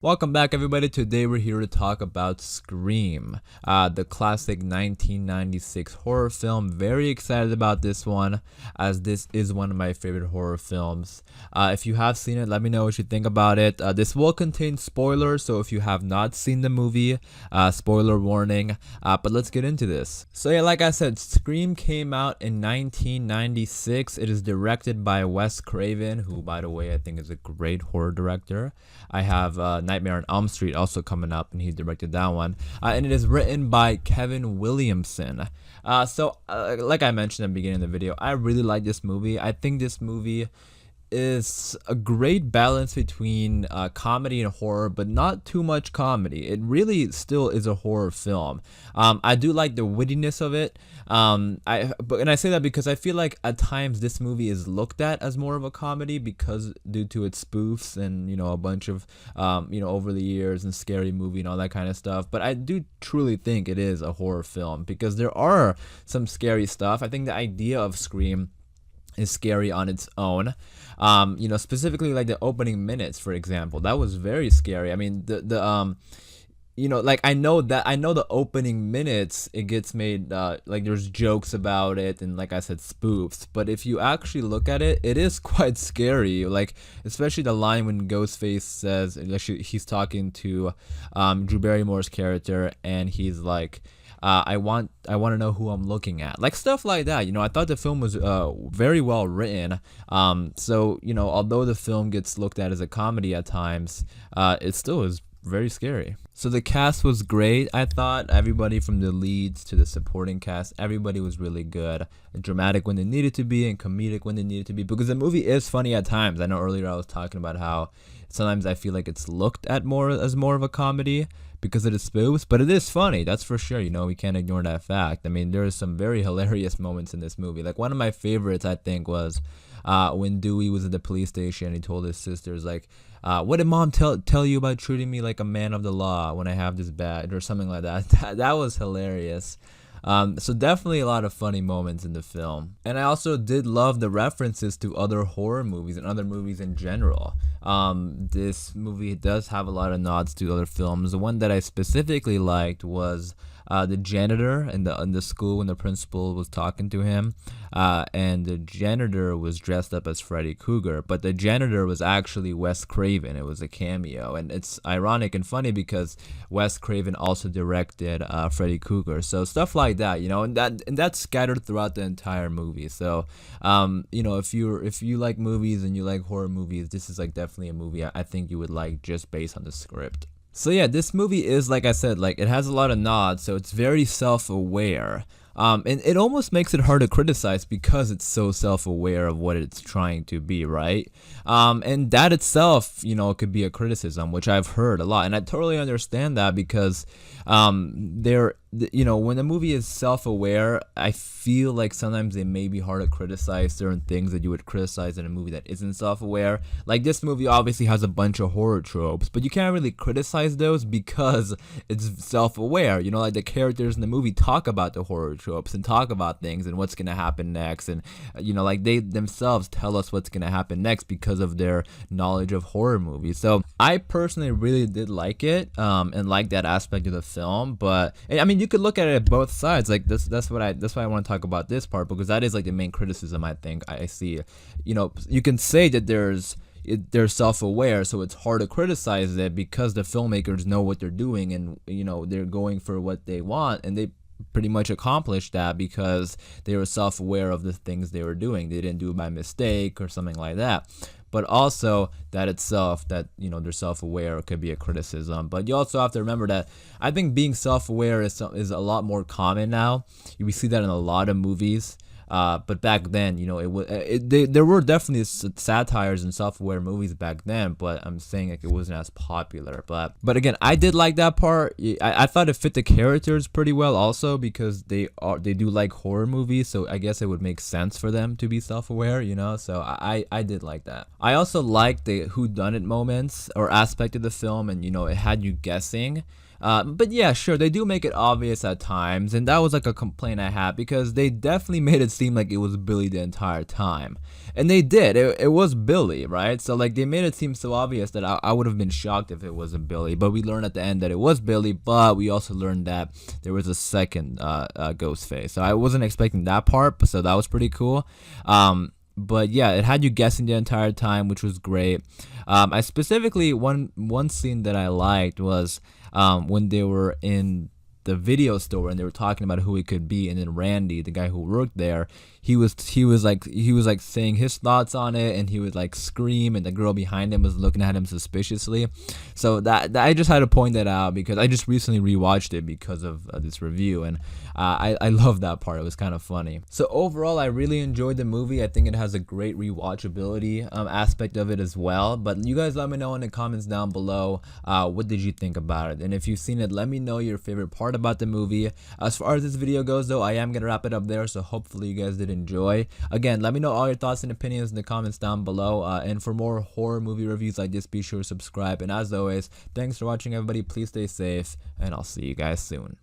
Welcome back, everybody. Today we're here to talk about Scream, the classic 1996 horror film. Very excited about this one, as this is one of my favorite horror films. If you have seen it, let me know what you think about it. This will contain spoilers, so if you have not seen the movie, spoiler warning. But let's get into this. So yeah, like I said, Scream came out in 1996. It is directed by Wes Craven, who, by the way, I think is a great horror director. I have Nightmare on Elm Street also coming up, and he directed that one. And it is written by Kevin Williamson. Like I mentioned at the beginning of the video, I really like this movie. I think this movie is a great balance between comedy and horror, but not too much comedy. It really still is a horror film. I do like the wittiness of it. I say that because I feel like at times this movie is looked at as more of a comedy because due to its spoofs and a bunch of over the years and Scary Movie and all that kind of stuff. But I do truly think it is a horror film because there are some scary stuff. I think the idea of Scream is scary on its own. Specifically like the opening minutes, for example, that was very scary. I mean, I know the opening minutes, it gets made like there's jokes about it and, like I said, spoofs, but if you actually look at it, it is quite scary. Like, especially the line when Ghostface says, actually he's talking to Drew Barrymore's character, and he's like, I want to know who I'm looking at, like stuff like that. I thought the film was very well written. Although the film gets looked at as a comedy at times, it still is very scary. So the cast was great. I thought everybody from the leads to the supporting cast, everybody was really good. Dramatic when they needed to be and comedic when they needed to be, because the movie is funny at times. I know earlier I was talking about how sometimes I feel like it's looked at more as more of a comedy because of the spoofs, but it is funny, that's for sure. We can't ignore that fact. I mean, there are some very hilarious moments in this movie. Like, one of my favorites, I think, was when Dewey was at the police station. He told his sisters, like, what did mom tell you about treating me like a man of the law when I have this badge, or something like that. That was hilarious. So definitely a lot of funny moments in the film. And I also did love the references to other horror movies and other movies in general. This movie does have a lot of nods to other films. The one that I specifically liked was the janitor in the school when the principal was talking to him, and the janitor was dressed up as Freddy Krueger, but the janitor was actually Wes Craven. It was a cameo, and it's ironic and funny because Wes Craven also directed Freddy Krueger. So stuff like that, and that's scattered throughout the entire movie. So if you like movies and you like horror movies, this is like definitely a movie I think you would like just based on the script. So yeah, this movie is, like I said, like, it has a lot of nods, so it's very self-aware. And it almost makes it hard to criticize because it's so self-aware of what it's trying to be, right? And that itself, could be a criticism, which I've heard a lot, and I totally understand that because when a movie is self-aware, I feel like sometimes it may be hard to criticize certain things that you would criticize in a movie that isn't self-aware. Like, this movie obviously has a bunch of horror tropes, but you can't really criticize those because it's self-aware. Like, the characters in the movie talk about the horror tropes and talk about things and what's gonna happen next, and like, they themselves tell us what's gonna happen next because of their knowledge of horror movies. So I personally really did like it, and like that aspect of the film. But I mean, you could look at it at both sides. Like, that's why I want to talk about this part, because that is like the main criticism I think I see. You can say that they're self-aware, so it's hard to criticize it because the filmmakers know what they're doing, and they're going for what they want, and they pretty much accomplished that because they were self-aware of the things they were doing. They didn't do it by mistake or something like that. But also that itself, that they're self-aware, could be a criticism. But you also have to remember that I think being self-aware is a lot more common now. We see that in a lot of movies. But back then, there were definitely satires and self-aware movies back then, but I'm saying, like, it wasn't as popular. But again, I did like that part. I thought it fit the characters pretty well also, because they do like horror movies, so I guess it would make sense for them to be self-aware, so I did like that. I also liked the whodunit moments or aspect of the film, and it had you guessing. But yeah, sure, they do make it obvious at times, and that was like a complaint I had because they definitely made it seem like it was Billy the entire time. And they did. It was Billy, right? So like they made it seem so obvious that I would have been shocked if it wasn't Billy. But we learned at the end that it was Billy, but we also learned that there was a second ghost face. So I wasn't expecting that part, but so that was pretty cool. But yeah, it had you guessing the entire time, which was great. I specifically one scene that I liked was when they were in the video store and they were talking about who it could be, and then Randy, the guy who worked there, he was like saying his thoughts on it, and he would like scream, and the girl behind him was looking at him suspiciously. So that I just had to point that out because I just recently rewatched it because of this review, and I love that part. It was kind of funny. So overall, I really enjoyed the movie. I think it has a great rewatchability aspect of it as well. But you guys let me know in the comments down below what did you think about it, and if you've seen it, let me know your favorite part about the movie. As far as this video goes though, I am gonna wrap it up there, so hopefully you guys did enjoy. Again, let me know all your thoughts and opinions in the comments down below, and for more horror movie reviews like this, be sure to subscribe. And as always, thanks for watching everybody. Please stay safe, and I'll see you guys soon.